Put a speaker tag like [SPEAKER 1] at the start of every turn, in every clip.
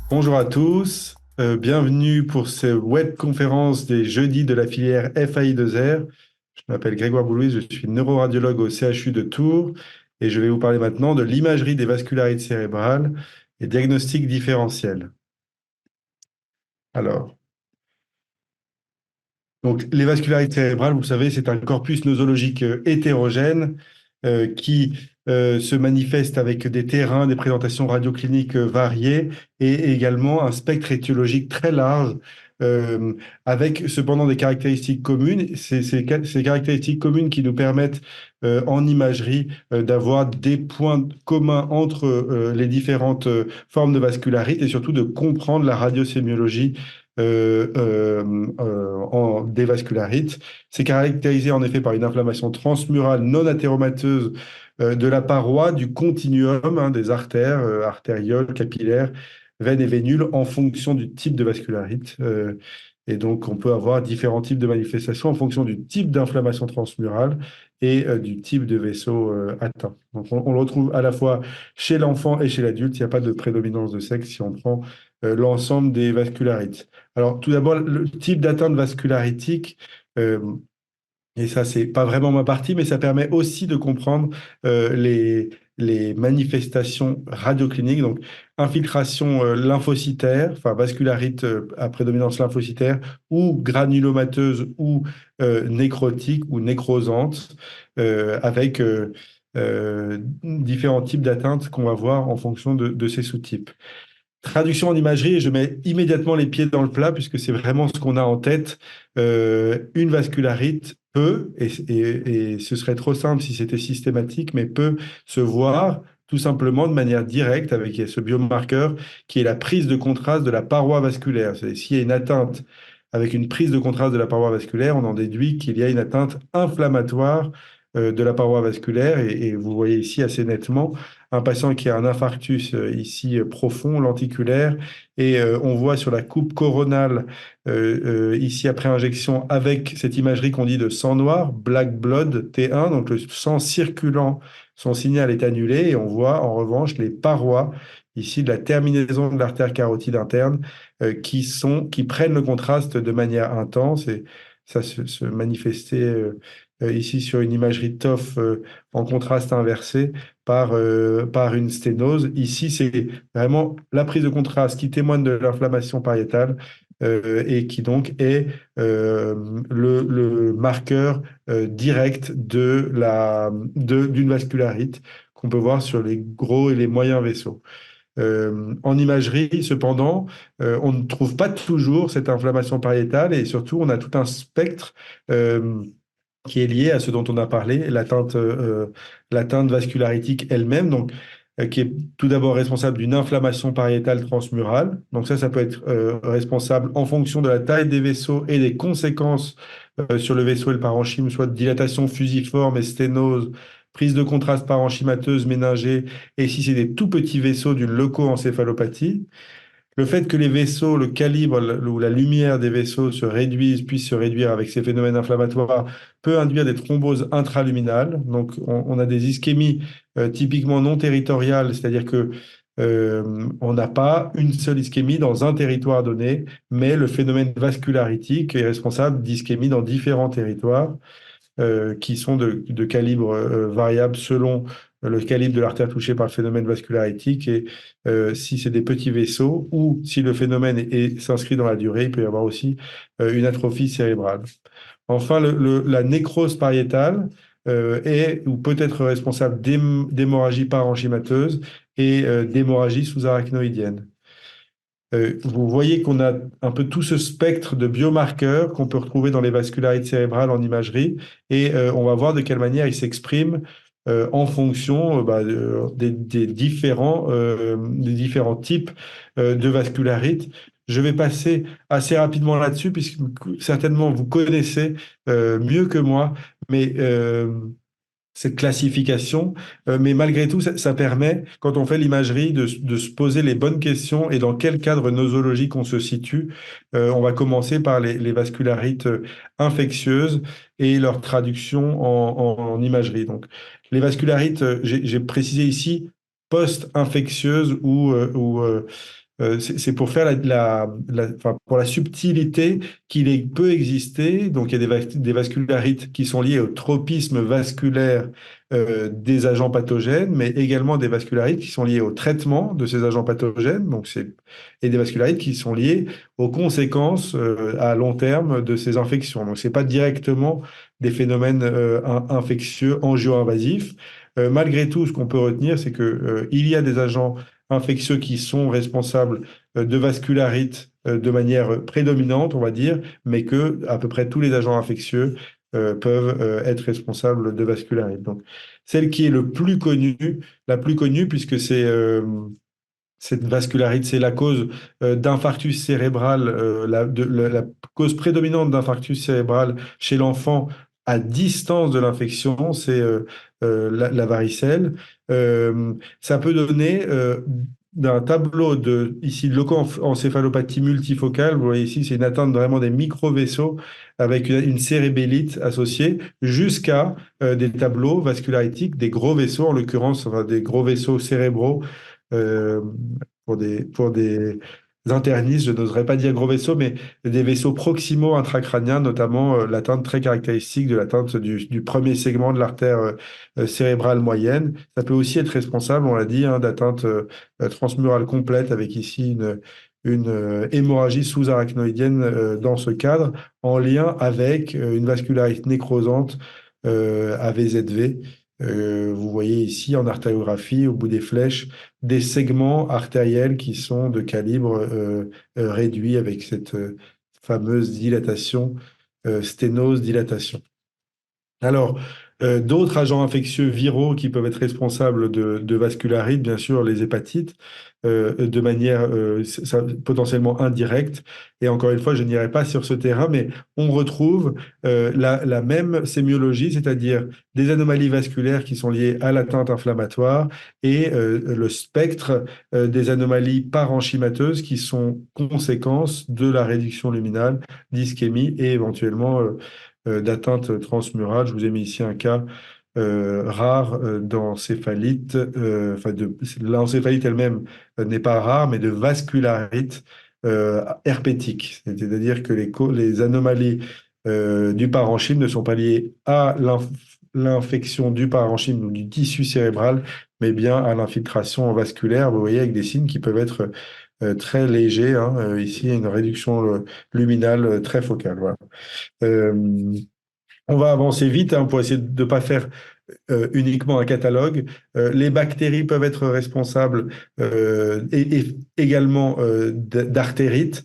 [SPEAKER 1] Bonjour à tous, bienvenue pour cette web conférence des jeudis de la filière FAI2R. Je m'appelle Grégoire Boulouis, je suis neuroradiologue au CHU de Tours et je vais vous parler maintenant de l'imagerie des vascularites cérébrales et diagnostic différentiel. Alors, donc, les vascularites cérébrales, vous savez, c'est un corpus nosologique hétérogène qui se manifeste avec des terrains, des présentations radiocliniques variées et également un spectre étiologique très large euh, avec cependant des caractéristiques communes. C'est ces caractéristiques communes qui nous permettent en imagerie d'avoir des points communs entre les différentes formes de vascularite et surtout de comprendre la radiosémiologie des vascularites. C'est caractérisé en effet par une inflammation transmurale non athéromateuse de la paroi du continuum des artères, artérioles, capillaires, veines et vénules en fonction du type de vascularite. Et donc, on peut avoir différents types de manifestations en fonction du type d'inflammation transmurale et du type de vaisseau atteint. Donc, on le retrouve à la fois chez l'enfant et chez l'adulte. Il n'y a pas de prédominance de sexe si on prend l'ensemble des vascularites. Alors, tout d'abord, le type d'atteinte vascularitique, euh, et ça, c'est pas vraiment ma partie, mais ça permet aussi de comprendre les manifestations radiocliniques, donc infiltration lymphocytaire, enfin vascularite à prédominance lymphocytaire, ou granulomateuse, ou nécrotique, ou nécrosante, avec différents types d'atteintes qu'on va voir en fonction de ces sous-types. Traduction en imagerie, je mets immédiatement les pieds dans le plat puisque c'est vraiment ce qu'on a en tête. Une vascularite peut, et ce serait trop simple si c'était systématique, mais peut se voir tout simplement de manière directe avec ce biomarqueur qui est la prise de contraste de la paroi vasculaire. S'il y a une atteinte avec une prise de contraste de la paroi vasculaire, on en déduit qu'il y a une atteinte inflammatoire de la paroi vasculaire et vous voyez ici assez nettement un patient qui a un infarctus ici profond, lenticulaire, et on voit sur la coupe coronale ici après injection avec cette imagerie qu'on dit de sang noir, black blood T1, donc le sang circulant, son signal est annulé, et on voit en revanche les parois ici de la terminaison de l'artère carotide interne qui prennent le contraste de manière intense et ça se manifestait ici sur une imagerie de TOF en contraste inversé par une sténose. Ici, c'est vraiment la prise de contraste qui témoigne de l'inflammation pariétale et qui donc est le marqueur direct d'une vascularite qu'on peut voir sur les gros et les moyens vaisseaux. En imagerie, cependant, on ne trouve pas toujours cette inflammation pariétale et surtout, on a tout un spectre qui est lié à ce dont on a parlé, l'atteinte vascularitique elle-même, donc qui est tout d'abord responsable d'une inflammation pariétale transmurale. Donc ça peut être responsable en fonction de la taille des vaisseaux et des conséquences sur le vaisseau et le parenchyme, soit de dilatation fusiforme et sténose, prise de contraste parenchymateuse méningée, et si c'est des tout petits vaisseaux d'une leucoencéphalopathie. Le fait que les vaisseaux, le calibre ou la lumière des vaisseaux puisse se réduire avec ces phénomènes inflammatoires, peut induire des thromboses intraluminales. Donc, on a des ischémies typiquement non territoriales, c'est-à-dire que on n'a pas une seule ischémie dans un territoire donné, mais le phénomène vascularitique est responsable d'ischémies dans différents territoires qui sont de calibre variable selon le calibre de l'artère touchée par le phénomène vascularitique et si c'est des petits vaisseaux ou si le phénomène s'inscrit dans la durée, il peut y avoir aussi une atrophie cérébrale. Enfin, la nécrose pariétale est ou peut être responsable d'hémorragie parenchymateuse et d'hémorragie sous-arachnoïdienne. Vous voyez qu'on a un peu tout ce spectre de biomarqueurs qu'on peut retrouver dans les vascularites cérébrales en imagerie et on va voir de quelle manière ils s'expriment en fonction des différents types de vascularites. Je vais passer assez rapidement là-dessus puisque certainement vous connaissez mieux que moi, mais cette classification, mais malgré tout, ça permet, quand on fait l'imagerie, de se poser les bonnes questions et dans quel cadre nosologique on se situe. On va commencer par les vascularites infectieuses et leur traduction en imagerie. Donc, les vascularites, j'ai précisé ici, post-infectieuses c'est pour faire enfin, pour la subtilité peut exister. Donc, il y a des vascularites qui sont liées au tropisme vasculaire des agents pathogènes, mais également des vascularites qui sont liées au traitement de ces agents pathogènes. Et des vascularites qui sont liées aux conséquences à long terme de ces infections. Donc, c'est pas directement des phénomènes infectieux angio-invasifs. Malgré tout, ce qu'on peut retenir, c'est que il y a des agents infectieux qui sont responsables de vascularites de manière prédominante, on va dire, mais que à peu près tous les agents infectieux peuvent être responsables de vascularites. Donc, celle qui est la plus connue, puisque cette vascularite, c'est la cause d'infarctus cérébral, la cause prédominante d'infarctus cérébral chez l'enfant à distance de l'infection, c'est la varicelle. Ça peut donner d'un tableau ici, leukoencéphalopathie multifocale, vous voyez ici, c'est une atteinte vraiment des micro-vaisseaux avec une cérébellite associée, jusqu'à des tableaux vascularitiques, des gros vaisseaux, en l'occurrence, enfin, des gros vaisseaux cérébraux euh, pour des internistes, je n'oserais pas dire gros vaisseaux, mais des vaisseaux proximaux intracrâniens, notamment l'atteinte très caractéristique de l'atteinte du premier segment de l'artère cérébrale moyenne. Ça peut aussi être responsable, on l'a dit, hein, d'atteinte transmurale complète, avec ici une hémorragie sous-arachnoïdienne dans ce cadre, en lien avec une vascularité nécrosante AVZV. Vous voyez ici en artériographie, au bout des flèches, des segments artériels qui sont de calibre réduit, avec cette fameuse dilatation, sténose dilatation. Alors, d'autres agents infectieux viraux qui peuvent être responsables de vascularites, bien sûr, les hépatites, de manière potentiellement indirecte. Et encore une fois, je n'irai pas sur ce terrain, mais on retrouve la même sémiologie, c'est-à-dire des anomalies vasculaires qui sont liées à l'atteinte inflammatoire, et le spectre des anomalies parenchymateuses qui sont conséquences de la réduction luminale, d'ischémie et éventuellement d'atteinte transmurale. Je vous ai mis ici un cas rare d'encéphalite, l'encéphalite elle-même n'est pas rare, mais de vascularite herpétique. C'est-à-dire que les anomalies du parenchyme ne sont pas liées à l'infection du parenchyme ou du tissu cérébral, mais bien à l'infiltration vasculaire, vous voyez, avec des signes qui peuvent être très légers, hein. Ici, une réduction luminale très focale. Voilà. Euh, on va avancer vite, hein, pour essayer de ne pas faire uniquement un catalogue. Les bactéries peuvent être responsables et également d'artérite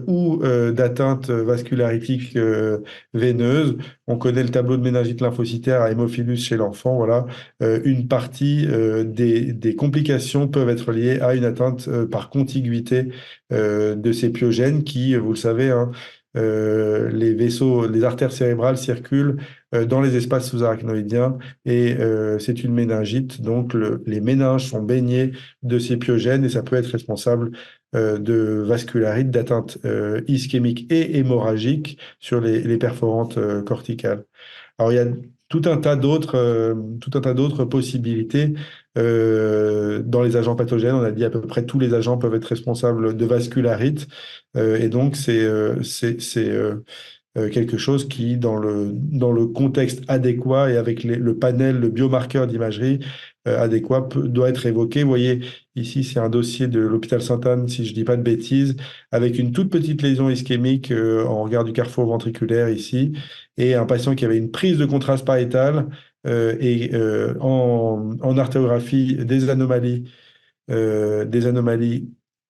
[SPEAKER 1] ou d'atteinte vascularitique veineuse. On connaît le tableau de méningite lymphocytaire à hémophilus chez l'enfant. Voilà. Une partie des complications peuvent être liées à une atteinte par contiguïté de ces pyogènes qui, vous le savez, hein, les artères cérébrales circulent dans les espaces sous-arachnoïdiens, et c'est une méningite. Donc, les méninges sont baignés de ces pyogènes, et ça peut être responsable de vascularite, d'atteinte ischémique et hémorragique sur les perforantes corticales. Alors, il y a tout un tas d'autres possibilités dans les agents pathogènes. On a dit à peu près tous les agents peuvent être responsables de vascularite, et donc c'est quelque chose qui, dans le contexte adéquat et avec le panel, le biomarqueur d'imagerie adéquat, doit être évoqué. Vous voyez, ici, c'est un dossier de l'hôpital Sainte-Anne, si je ne dis pas de bêtises, avec une toute petite lésion ischémique en regard du carrefour ventriculaire ici, et un patient qui avait une prise de contraste pariétale et en artérographie des anomalies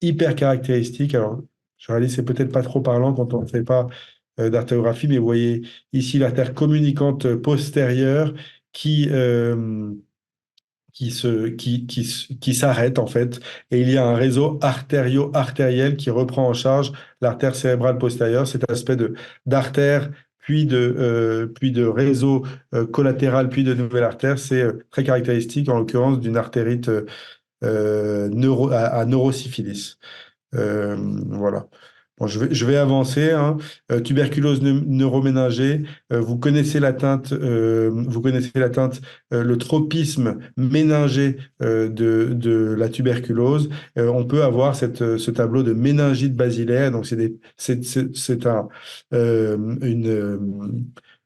[SPEAKER 1] hyper caractéristiques. Alors, je réalise, c'est peut-être pas trop parlant quand on ne fait pas d'artérographie, mais vous voyez ici l'artère communicante postérieure qui, qui s'arrête en fait, et il y a un réseau artério-artériel qui reprend en charge l'artère cérébrale postérieure, cet aspect d'artère, puis de réseau collatéral, puis de nouvelle artère. C'est très caractéristique, en l'occurrence, d'une artérite à neurosyphilis. Voilà. Bon, je vais avancer, hein. Tuberculose neuroméningée, vous connaissez l'atteinte, le tropisme méningé de la tuberculose. On peut avoir ce tableau de méningite basilaire. Donc, c'est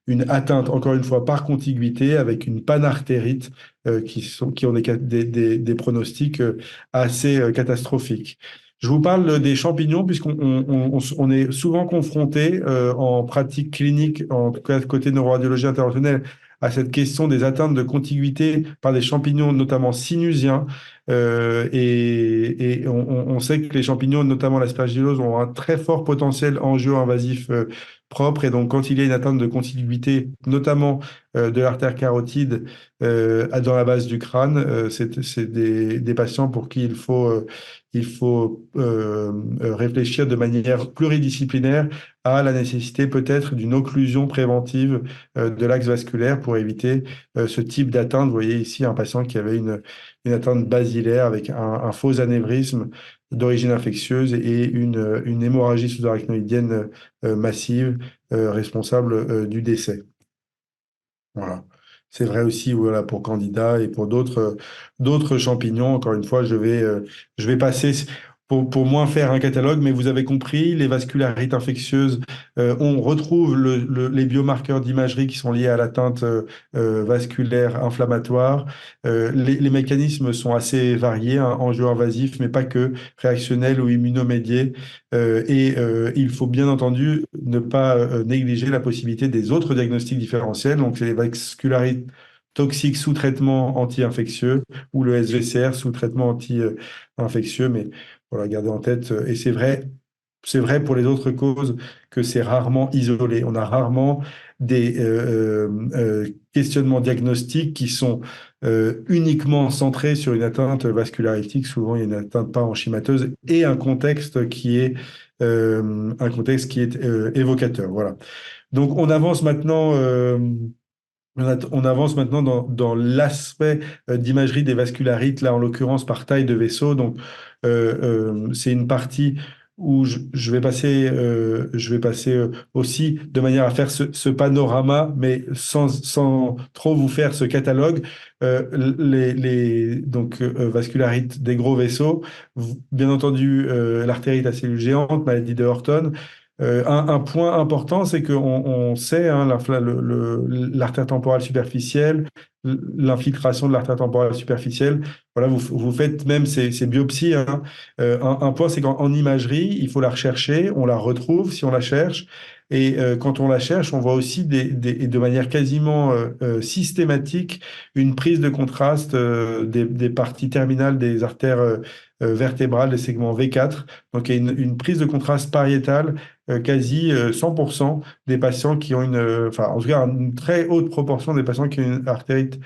[SPEAKER 1] une atteinte, encore une fois, par contiguïté avec une panartérite qui ont des pronostics assez catastrophiques. Je vous parle des champignons puisqu'on est souvent confronté en pratique clinique, en tout cas côté neuroradiologie interventionnelle, à cette question des atteintes de contiguïté par des champignons, notamment sinusiens. Et on sait que les champignons, notamment l'aspergillose, ont un très fort potentiel angio-invasif propre. Et donc, quand il y a une atteinte de contiguïté, notamment de l'artère carotide dans la base du crâne, c'est des patients pour qui il faut réfléchir de manière pluridisciplinaire à la nécessité peut-être d'une occlusion préventive de l'axe vasculaire pour éviter ce type d'atteinte. Vous voyez ici un patient qui avait une atteinte basilaire avec un faux anévrisme d'origine infectieuse et une hémorragie sous-arachnoïdienne massive responsable du décès. Voilà. C'est vrai aussi voilà, pour Candida et pour d'autres champignons. Encore une fois, je vais passer pour moins faire un catalogue, mais vous avez compris, les vascularites infectieuses, on retrouve les biomarqueurs d'imagerie qui sont liés à l'atteinte vasculaire inflammatoire. Les mécanismes sont assez variés, hein, angio-invasifs, mais pas que, réactionnels ou immunomédiés. Il faut bien entendu ne pas négliger la possibilité des autres diagnostics différentiels. Donc, c'est les vascularites toxiques sous traitement anti-infectieux ou le SVCR sous traitement anti-infectieux. Mais voilà, gardez en tête. Et c'est vrai pour les autres causes que c'est rarement isolé. On a rarement des questionnements diagnostiques qui sont uniquement centrés sur une atteinte vascularitique. Souvent, il y a une atteinte parenchymateuse et un contexte qui est évocateur. Voilà. Donc, on avance maintenant dans l'aspect d'imagerie des vascularites, là en l'occurrence par taille de vaisseau. Donc, c'est une partie où je vais passer aussi de manière à faire ce panorama, mais sans trop vous faire ce catalogue. Donc, vascularites des gros vaisseaux, bien entendu, l'artérite à cellules géantes, maladie de Horton. Un point important, c'est qu'on sait, hein, l'artère temporale superficielle, l'infiltration de l'artère temporale superficielle. Voilà, vous faites même ces biopsies, hein. Un point, c'est qu'en imagerie, il faut la rechercher, on la retrouve si on la cherche. Et quand on la cherche, on voit aussi de manière quasiment systématique une prise de contraste des parties terminales des artères vertébrales, des segments V4. Donc, il y a une prise de contraste pariétale quasi 100% des patients qui ont enfin, en tout cas, une très haute proportion des patients qui ont une artérite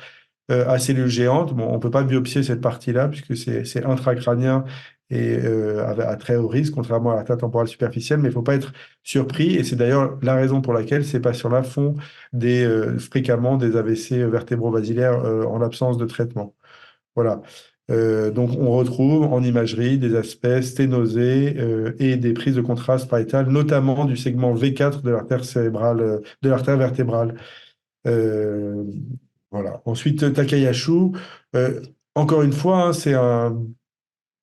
[SPEAKER 1] à cellules géantes. Bon, on ne peut pas biopsier cette partie-là puisque c'est intracrânien et à très haut risque, contrairement à l'artère temporale superficielle, mais il ne faut pas être surpris. Et c'est d'ailleurs la raison pour laquelle ces patients-là font fréquemment des AVC vertébro-basilaires en l'absence de traitement. Voilà. Donc, on retrouve en imagerie des aspects sténosés et des prises de contraste pariétales, notamment du segment V4 de l'artère cérébrale, de l'artère vertébrale. Euh, voilà. Ensuite, Takayasu, euh, encore une fois, hein,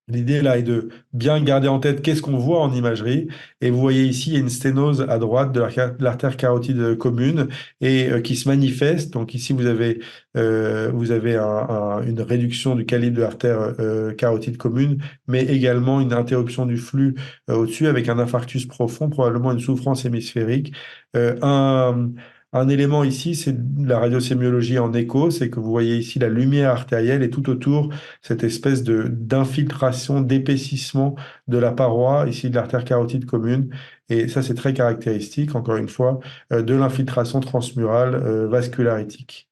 [SPEAKER 1] l'idée là est de bien garder en tête qu'est-ce qu'on voit en imagerie. Et vous voyez ici, il y a une sténose à droite de l'artère carotide commune et qui se manifeste. Donc ici, vous avez une réduction du calibre de l'artère carotide commune, mais également une interruption du flux au-dessus avec un infarctus profond, probablement une souffrance hémisphérique. Euh, un, un élément ici, c'est la radiosémiologie en écho, c'est que vous voyez ici la lumière artérielle et tout autour cette espèce d'infiltration, d'épaississement de la paroi, ici de l'artère carotide commune. Et ça, c'est très caractéristique, encore une fois, de l'infiltration transmurale vascularitique.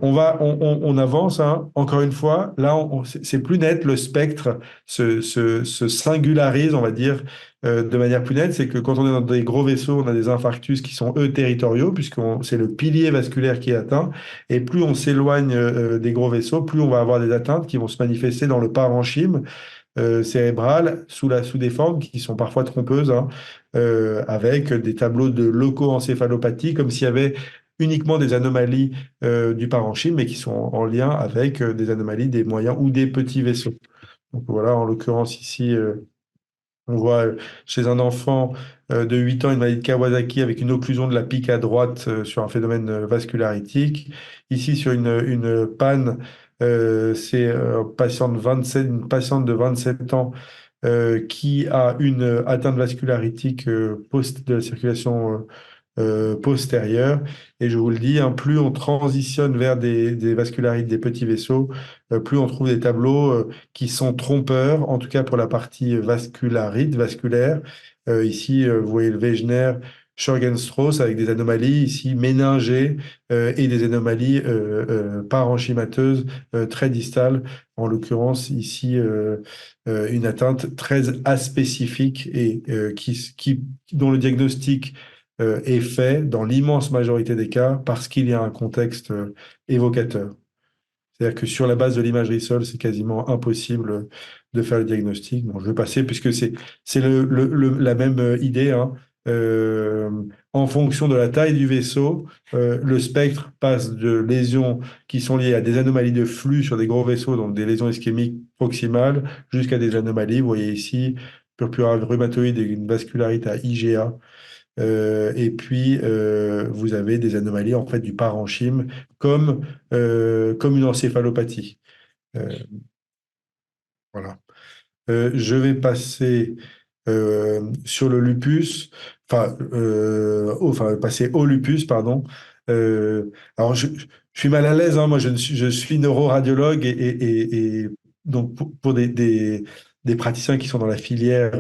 [SPEAKER 1] On avance, hein. Encore une fois, là, c'est plus net, le spectre se singularise, on va dire, de manière plus nette. C'est que quand on est dans des gros vaisseaux, on a des infarctus qui sont, eux, territoriaux, puisque c'est le pilier vasculaire qui est atteint. Et plus on s'éloigne des gros vaisseaux, plus on va avoir des atteintes qui vont se manifester dans le parenchyme. cérébrales sous des formes qui sont parfois trompeuses, hein, avec des tableaux de leucoencéphalopathie, comme s'il y avait uniquement des anomalies du parenchyme, mais qui sont en lien avec des anomalies des moyens ou des petits vaisseaux. Donc voilà, en l'occurrence ici, on voit chez un enfant de 8 ans une maladie de Kawasaki avec une occlusion de la pique à droite sur un phénomène vascularitique. Ici, sur une panne, c'est une patiente de 27 ans qui a une atteinte vascularitique de la circulation postérieure. Et je vous le dis, hein, plus on transitionne vers des vascularites, des petits vaisseaux, plus on trouve des tableaux qui sont trompeurs, en tout cas pour la partie vasculaire. Ici, vous voyez le Wegener, Sjogren-Strauss avec des anomalies ici méningées et des anomalies parenchymateuses très distales. En l'occurrence, ici, une atteinte très aspécifique et dont le diagnostic est fait dans l'immense majorité des cas parce qu'il y a un contexte évocateur. C'est-à-dire que sur la base de l'imagerie seule, c'est quasiment impossible de faire le diagnostic. Bon, je vais passer puisque c'est la même idée, hein. Euh, En fonction de la taille du vaisseau, le spectre passe de lésions qui sont liées à des anomalies de flux sur des gros vaisseaux, donc des lésions ischémiques proximales, jusqu'à des anomalies. Vous voyez ici, purpura rhumatoïde et une vascularite à IgA. Et puis, vous avez des anomalies en fait du parenchyme comme une encéphalopathie. Euh, voilà. Je vais passer sur le lupus, enfin passer au lupus, pardon. Alors, je suis mal à l'aise, hein, moi je suis neuroradiologue et donc pour des praticiens qui sont dans la filière,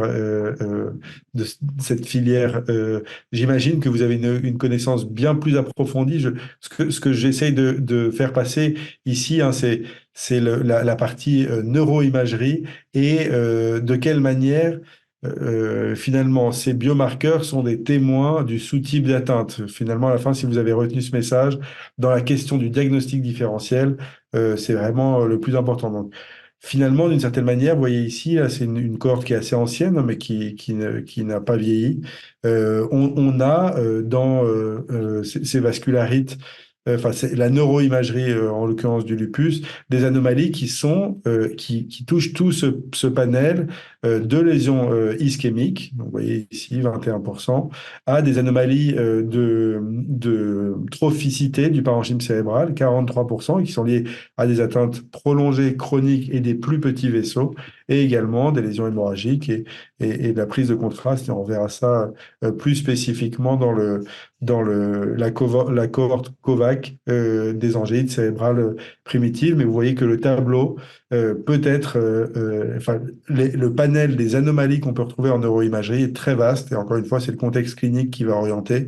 [SPEAKER 1] de cette filière, j'imagine que vous avez une connaissance bien plus approfondie. Ce que j'essaye de faire passer ici, hein, c'est la partie neuroimagerie et de quelle manière finalement ces biomarqueurs sont des témoins du sous-type d'atteinte. Finalement, à la fin, si vous avez retenu ce message, dans la question du diagnostic différentiel, c'est vraiment le plus important. Donc, finalement, d'une certaine manière, vous voyez ici, là, c'est une cohorte qui est assez ancienne, mais qui n'a pas vieilli. On a dans ces vascularites, enfin, c'est la neuroimagerie, en l'occurrence du lupus, des anomalies qui touchent tout ce panel de lésions ischémiques, donc vous voyez ici 21%, à des anomalies de trophicité du parenchyme cérébral, 43%, et qui sont liées à des atteintes prolongées, chroniques et des plus petits vaisseaux, et également des lésions hémorragiques et de la prise de contraste, et on verra ça plus spécifiquement dans la cohorte COVAC des angéites cérébrales primitives, mais vous voyez que le tableau peut être, enfin, le panel des anomalies qu'on peut retrouver en neuroimagerie est très vaste, et encore une fois, c'est le contexte clinique qui va orienter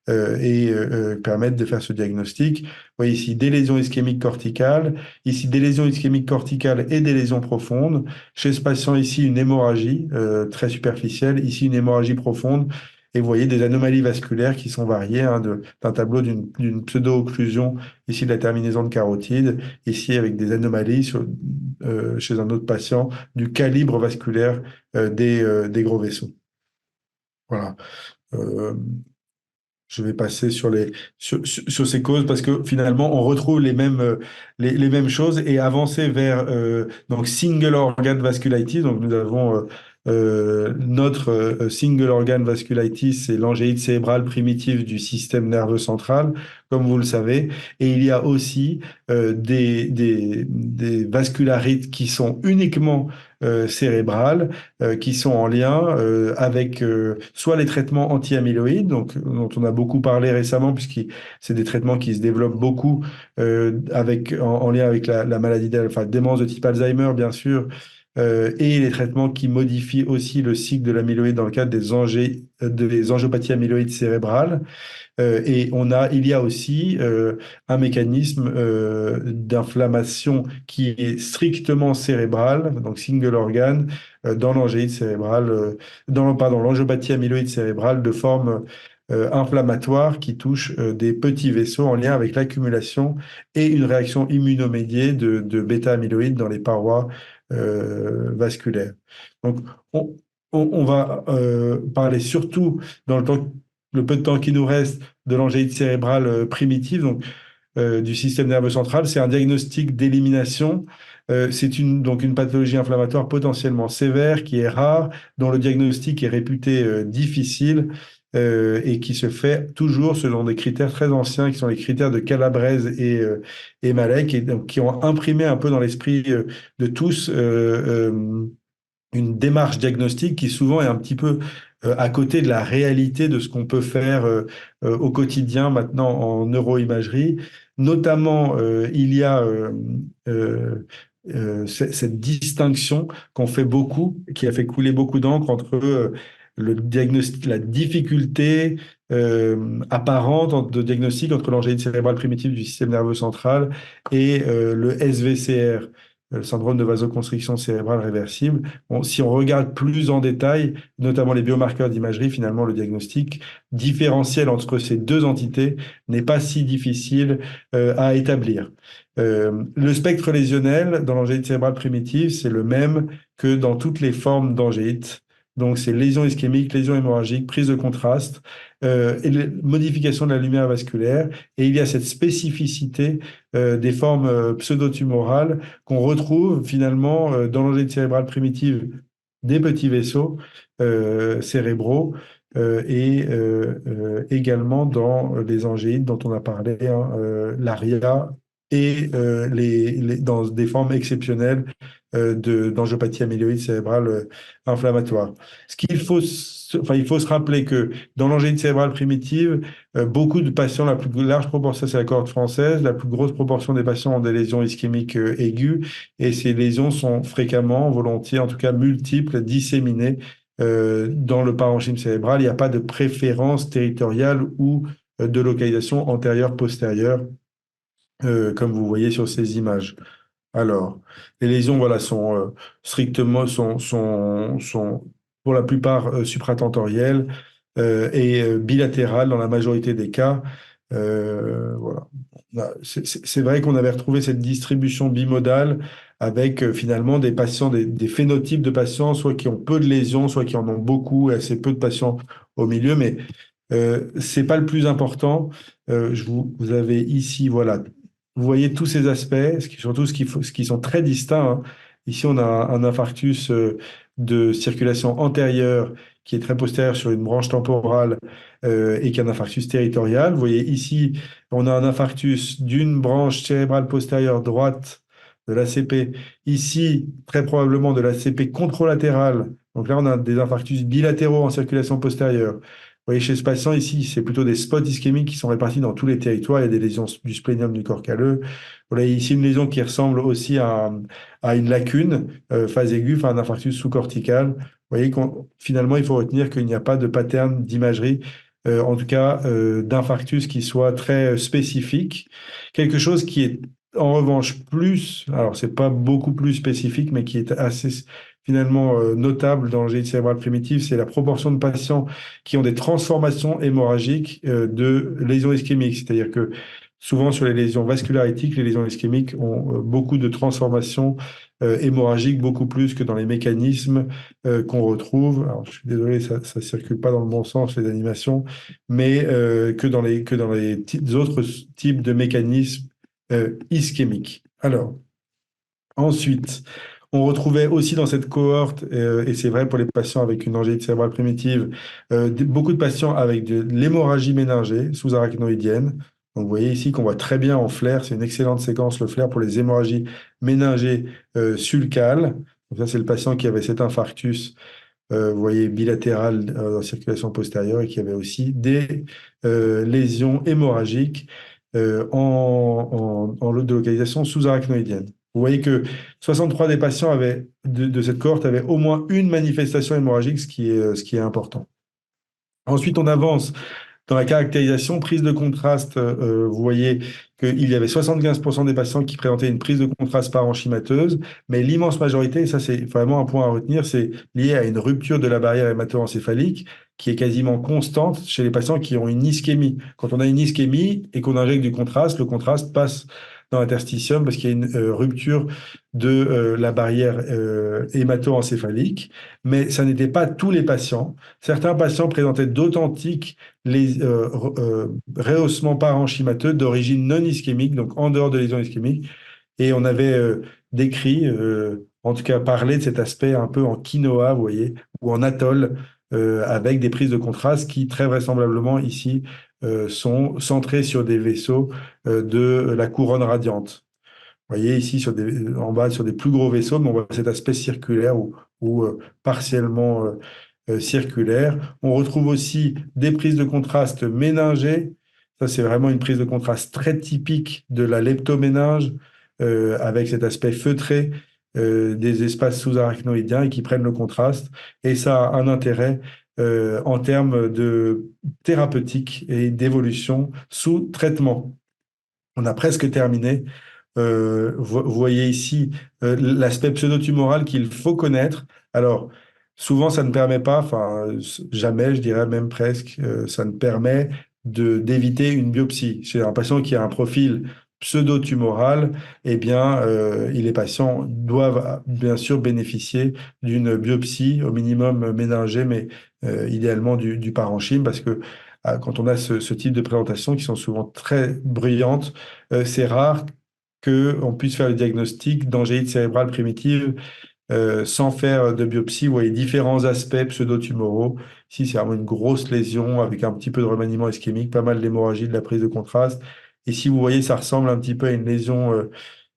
[SPEAKER 1] permettre de faire ce diagnostic. Vous voyez ici des lésions ischémiques corticales, ici des lésions ischémiques corticales et des lésions profondes. Chez ce patient ici, une hémorragie très superficielle, ici une hémorragie profonde. Et vous voyez des anomalies vasculaires qui sont variées, hein, d'un tableau d'une pseudo-occlusion, ici de la terminaison de carotide, ici avec des anomalies chez un autre patient du calibre vasculaire des gros vaisseaux. Voilà. Euh, je vais passer sur ces causes parce que finalement, on retrouve les mêmes choses et avancer vers donc single organ vasculitis. Donc, nous avons notre single organ vasculitis, c'est l'angéite cérébrale primitive du système nerveux central, comme vous le savez. Et il y a aussi des vascularites qui sont uniquement cérébrales qui sont en lien avec soit les traitements anti-amyloïdes, donc, dont on a beaucoup parlé récemment, puisque c'est des traitements qui se développent beaucoup en lien avec la maladie enfin, démence de type Alzheimer, bien sûr, et les traitements qui modifient aussi le cycle de l'amyloïde dans le cadre des angiopathies amyloïdes cérébrales. Il y a aussi un mécanisme d'inflammation qui est strictement cérébral, donc single organ, dans l'angéite cérébrale, pardon, l'angiopathie amyloïde cérébrale de forme inflammatoires qui touchent des petits vaisseaux en lien avec l'accumulation et une réaction immunomédiée de bêta-amyloïdes dans les parois vasculaires. Donc, on, on va parler surtout dans le peu de temps qui nous reste de l'angéite cérébrale primitive, donc du système nerveux central. C'est un diagnostic d'élimination. C'est donc une pathologie inflammatoire potentiellement sévère qui est rare, dont le diagnostic est réputé difficile et qui se fait toujours selon des critères très anciens, qui sont les critères de Calabrese et Malek, et donc, qui ont imprimé un peu dans l'esprit de tous une démarche diagnostique qui souvent est un petit peu à côté de la réalité de ce qu'on peut faire au quotidien maintenant en neuroimagerie. Notamment, il y a cette distinction qu'on fait beaucoup, qui a fait couler beaucoup d'encre entre le diagnostic, la difficulté apparente de diagnostic entre l'angéite cérébrale primitive du système nerveux central et le SVCR, le syndrome de vasoconstriction cérébrale réversible. Bon, si on regarde plus en détail, notamment les biomarqueurs d'imagerie, finalement, le diagnostic différentiel entre ces deux entités n'est pas si difficile à établir. Le spectre lésionnel dans l'angéite cérébrale primitive, c'est le même que dans toutes les formes d'angéite. Donc, c'est lésion ischémique, lésion hémorragique, prise de contraste, et modification de la lumière vasculaire. Et il y a cette spécificité des formes pseudotumorales qu'on retrouve finalement dans l'angéite cérébrale primitive des petits vaisseaux cérébraux et également dans les angéites dont on a parlé, hein, l'ARIA et dans des formes exceptionnelles d'angiopathie amyloïde cérébrale inflammatoire. Enfin, il faut se rappeler que dans l'angéite cérébrale primitive, beaucoup de patients, la plus large proportion, c'est la cohorte française, la plus grosse proportion des patients ont des lésions ischémiques aiguës, et ces lésions sont fréquemment, volontiers, en tout cas multiples, disséminées dans le parenchyme cérébral. Il n'y a pas de préférence territoriale ou de localisation antérieure-postérieure, comme vous voyez sur ces images. Alors, les lésions, voilà, sont strictement, sont pour la plupart supratentorielles et bilatérales dans la majorité des cas. Voilà. C'est vrai qu'on avait retrouvé cette distribution bimodale avec finalement des patients, des phénotypes de patients, soit qui ont peu de lésions, soit qui en ont beaucoup, et assez peu de patients au milieu, mais c'est pas le plus important. Vous avez ici, voilà, vous voyez tous ces aspects, surtout ce qui sont très distincts, hein. Ici, on a un infarctus de circulation antérieure qui est très postérieur sur une branche temporale et qui est un infarctus territorial. Vous voyez ici, on a un infarctus d'une branche cérébrale postérieure droite de l'ACP. Ici, très probablement de l'ACP contralatérale. Donc là, on a des infarctus bilatéraux en circulation postérieure. Vous voyez, chez ce patient ici, c'est plutôt des spots ischémiques qui sont répartis dans tous les territoires. Il y a des lésions du splénium, du corps calleux. Voilà, ici une lésion qui ressemble aussi à une lacune, phase aiguë, enfin un infarctus sous-cortical. Vous voyez finalement, il faut retenir qu'il n'y a pas de pattern d'imagerie, en tout cas d'infarctus qui soit très spécifique. Quelque chose qui est en revanche plus, alors c'est pas beaucoup plus spécifique, mais qui est assez finalement notable dans l'angéite cérébrale primitive, c'est la proportion de patients qui ont des transformations hémorragiques de lésions ischémiques. C'est-à-dire que souvent sur les lésions vascularytiques, les lésions ischémiques ont beaucoup de transformations hémorragiques, beaucoup plus que dans les mécanismes qu'on retrouve. Alors, je suis désolé, ça ne circule pas dans le bon sens, les animations, mais que dans les autres types de mécanismes ischémiques. Alors, ensuite, on retrouvait aussi dans cette cohorte, et c'est vrai pour les patients avec une angéite cérébrale primitive, beaucoup de patients avec de l'hémorragie méningée sous-arachnoïdienne. Donc, vous voyez ici qu'on voit très bien en flair, c'est une excellente séquence, le flair pour les hémorragies méningées sulcales. Donc ça, c'est le patient qui avait cet infarctus, vous voyez, bilatéral en circulation postérieure et qui avait aussi des lésions hémorragiques en de localisation sous-arachnoïdienne. Vous voyez que 63 des patients de cette cohorte avaient au moins une manifestation hémorragique, ce qui est important. Ensuite, on avance dans la caractérisation, prise de contraste. Vous voyez qu'il y avait 75% des patients qui présentaient une prise de contraste parenchymateuse, mais l'immense majorité, et ça c'est vraiment un point à retenir, c'est lié à une rupture de la barrière hémato-encéphalique qui est quasiment constante chez les patients qui ont une ischémie. Quand on a une ischémie et qu'on injecte du contraste, le contraste passe dans l'interstitium parce qu'il y a une rupture de la barrière hémato-encéphalique. Mais ça n'était pas tous les patients. Certains patients présentaient d'authentiques rehaussements parenchymateux d'origine non ischémique, donc en dehors de lésions ischémiques. Et on avait décrit, en tout cas parlé de cet aspect un peu en quinoa, vous voyez, ou en atoll, avec des prises de contraste qui, très vraisemblablement, ici, sont centrées sur des vaisseaux de la couronne radiante. Vous voyez ici en bas sur des plus gros vaisseaux, mais on voit cet aspect circulaire ou partiellement circulaire. On retrouve aussi des prises de contraste méningées. Ça, c'est vraiment une prise de contraste très typique de la leptoméninge, avec cet aspect feutré des espaces sous-arachnoïdiens et qui prennent le contraste. Et ça a un intérêt en termes de thérapeutique et d'évolution sous traitement. On a presque terminé. Vous voyez ici l'aspect pseudotumoral qu'il faut connaître. Alors, souvent, ça ne permet pas, enfin, jamais, je dirais même presque, ça ne permet d'éviter une biopsie. Chez un patient qui a un profil pseudotumoral, eh bien, les patients doivent bien sûr bénéficier d'une biopsie, au minimum méningée, mais idéalement du parenchyme, parce que quand on a ce type de présentation qui sont souvent très bruyantes, c'est rare qu'on puisse faire le diagnostic d'angéite cérébrale primitive sans faire de biopsie. Vous voyez différents aspects pseudotumoraux. Ici, c'est vraiment une grosse lésion avec un petit peu de remaniement ischémique, pas mal d'hémorragie, de la prise de contraste. Ici, vous voyez, ça ressemble un petit peu à une lésion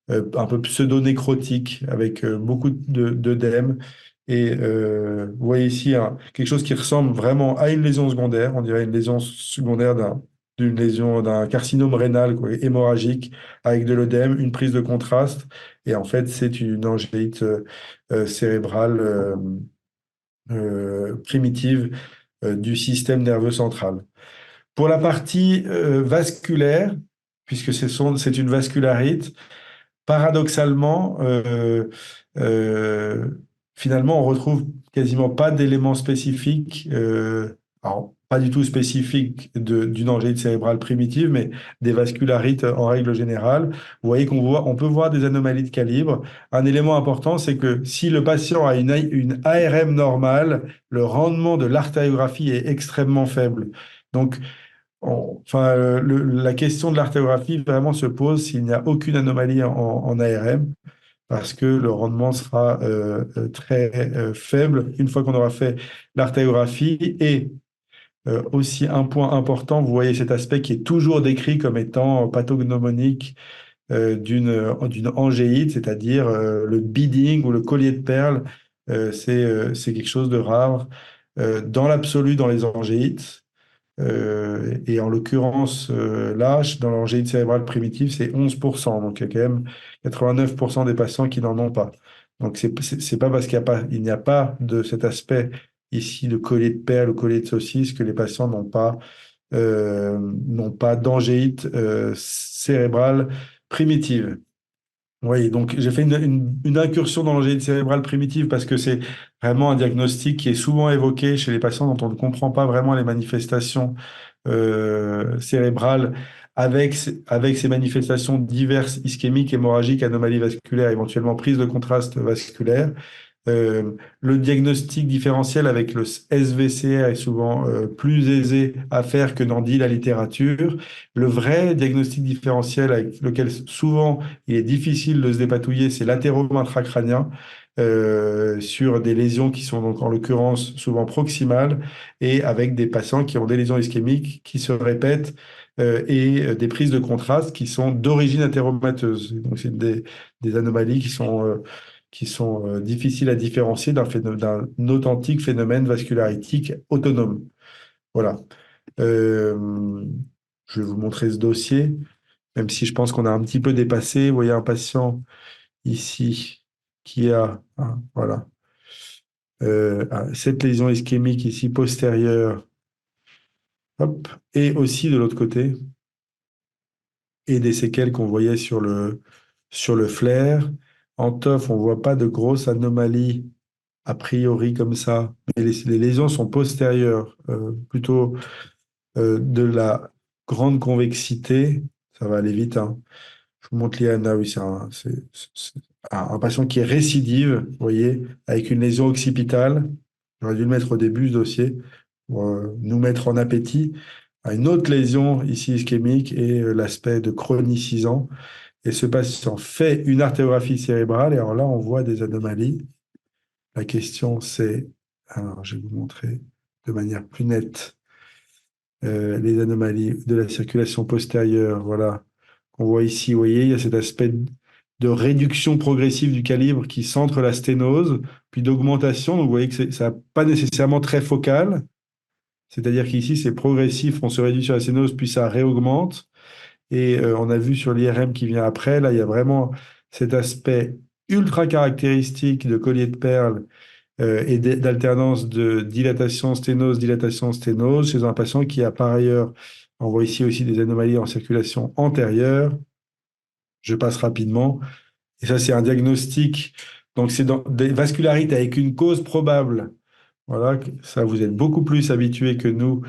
[SPEAKER 1] un peu pseudo-nécrotique avec beaucoup d'œdème. Et vous voyez ici quelque chose qui ressemble vraiment à une lésion secondaire. On dirait une lésion secondaire d'une lésion d'un carcinome rénal quoi, hémorragique avec de l'œdème, une prise de contraste. Et en fait, c'est une angéite cérébrale primitive du système nerveux central. Pour la partie vasculaire, puisque c'est une vascularite, paradoxalement, euh, finalement, on retrouve quasiment pas d'éléments spécifiques, alors pas du tout spécifiques d'une angine cérébrale primitive, mais des vascularites en règle générale. Vous voyez on peut voir des anomalies de calibre. Un élément important, c'est que si le patient a une ARM normale, le rendement de l'artériographie est extrêmement faible. Donc, enfin, la question de l'arthéographie vraiment se pose s'il n'y a aucune anomalie en ARM, parce que le rendement sera très faible une fois qu'on aura fait l'arthéographie. Et aussi un point important, vous voyez cet aspect qui est toujours décrit comme étant pathognomonique d'une angéite, c'est-à-dire le beading ou le collier de perles. C'est quelque chose de rare dans l'absolu dans les angéites. Et en l'occurrence, là, dans l'angine cérébrale primitive, c'est 11%. Donc, il y a quand même 89% des patients qui n'en ont pas. Donc, c'est pas parce il n'y a pas de cet aspect ici de collier de perles ou collier de saucisse que les patients n'ont pas d'angéite cérébrale primitive. Oui, donc j'ai fait une incursion dans l'angine cérébrale primitive parce que c'est vraiment un diagnostic qui est souvent évoqué chez les patients dont on ne comprend pas vraiment les manifestations cérébrales avec ces manifestations diverses, ischémiques, hémorragiques, anomalies vasculaires, éventuellement prise de contraste vasculaire. Le diagnostic différentiel avec le SVCR est souvent plus aisé à faire que n'en dit la littérature. Le vrai diagnostic différentiel avec lequel souvent il est difficile de se dépatouiller, c'est l'athérome intracrânien sur des lésions qui sont donc en l'occurrence souvent proximales et avec des patients qui ont des lésions ischémiques qui se répètent et des prises de contraste qui sont d'origine athéromateuse. Donc c'est des anomalies qui sont difficiles à différencier d'un authentique phénomène vascularitique autonome. Voilà. Euh, je vais vous montrer ce dossier, même si je pense qu'on a un petit peu dépassé. Vous voyez un patient ici qui a, voilà, cette lésion ischémique ici postérieure, hop, et aussi de l'autre côté, et des séquelles qu'on voyait sur le flair. En TOF, on ne voit pas de grosses anomalies a priori comme ça, mais les lésions sont postérieures, plutôt de la grande convexité. Ça va aller vite, hein. Je vous montre l'IANA, oui, c'est un patient qui est récidive, vous voyez, avec une lésion occipitale. J'aurais dû le mettre au début, ce dossier, pour nous mettre en appétit à une autre lésion ici ischémique et l'aspect de chronicisant. Et ce patient fait une artérographie cérébrale, et alors là, on voit des anomalies. La question, c'est, alors je vais vous montrer de manière plus nette les anomalies de la circulation postérieure, voilà, qu'on voit ici. Vous voyez, il y a cet aspect de réduction progressive du calibre qui centre la sténose, puis d'augmentation. Donc, vous voyez que ça n'a pas nécessairement très focal. C'est-à-dire qu'ici, c'est progressif, on se réduit sur la sténose, puis ça réaugmente. Et on a vu sur l'IRM qui vient après, là, il y a vraiment cet aspect ultra caractéristique de collier de perles et d'alternance de dilatation, sténose chez un patient qui a par ailleurs, on voit ici aussi des anomalies en circulation antérieure. Je passe rapidement. Et ça, c'est un diagnostic. Donc, c'est dans des vascularites avec une cause probable. Voilà, ça, vous êtes beaucoup plus habitué que nous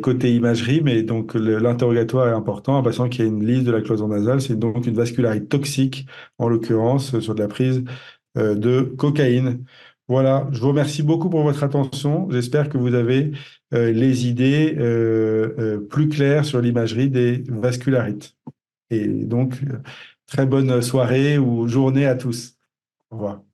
[SPEAKER 1] côté imagerie, mais donc l'interrogatoire est important. Un patient qui a une lisse de la cloison nasale, c'est donc une vascularite toxique, en l'occurrence sur de la prise de cocaïne. Voilà, je vous remercie beaucoup pour votre attention. J'espère que vous avez les idées plus claires sur l'imagerie des vascularites. Et donc, très bonne soirée ou journée à tous. Au revoir.